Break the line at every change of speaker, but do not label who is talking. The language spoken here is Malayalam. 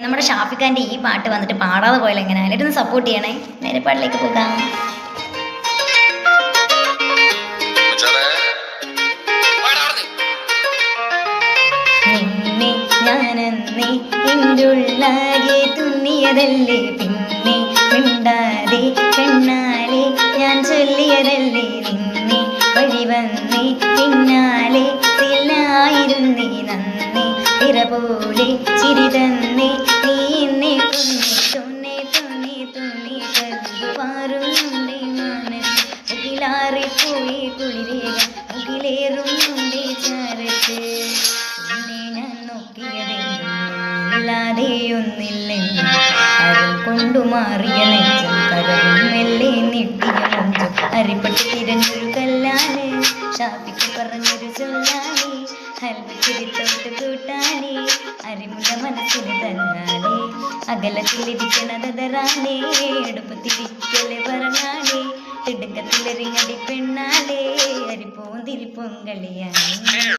നമ്മുടെ ഷാഫിഖാൻ്റെ ഈ പാട്ട് വന്നിട്ട് പാടാതെ പോയാൽ എങ്ങനെ ആയിട്ട് ഒന്ന് സപ്പോർട്ട് ചെയ്യണേ. നേരെ പാട്ടിലേക്ക് പോകാം. നിന്നെ ഞാനെന്നേ എൻ്റുള്ളാകെ തുന്നിയതല്ലേ, പിന്നെ മിണ്ടാതെ കണ്ണാലെ ഞാൻ ചൊല്ലിയതല്ലേ, നിന്നെ വഴി വന്നേ പിന്നാലെ തില്ലായിരുന്നേ നന്ദി പിറ പോലെ ചിരി തന്നേ നീ എന്നെ തൊന്നേ തൊന്നേ തൊന്നേ കല്ലുപാറുന്നുണ്ടേ മനസ്സ് മുകിലാറിപ്പോയി കുളിരേക മുകിലേറുന്നുണ്ടേ ചാരത്ത് എന്നെ ഞാൻ നോക്കിയതെല്ലാതെയൊന്നില്ലെന്നും അരം കൊണ്ടു മാറിയ നെഞ്ചം കരവും മെല്ലെ നീട്ടിയ മൊഞ്ചും അരിപ്പട്ട് തിരഞ്ഞൊരു കല്ലാന് ഷാഫിക്ക് പറഞ്ഞൊരു ചൊല്ലാനെ ഹൽവിച്ചിരിത്തോട്ട് കൂട്ടാനെ അരിമുള്ള മനസ്സിന് തന്നാനെ അകലത്തിലിരിക്കണതറാനെ എടുപ്പത്തിരിക്കലെ പറഞ്ഞാലേ തിടുക്കത്തിലെറിഞ്ഞടി പെണ്ണാലേ അരിപ്പോന്തിരിപ്പൊങ്കളിയാണ്.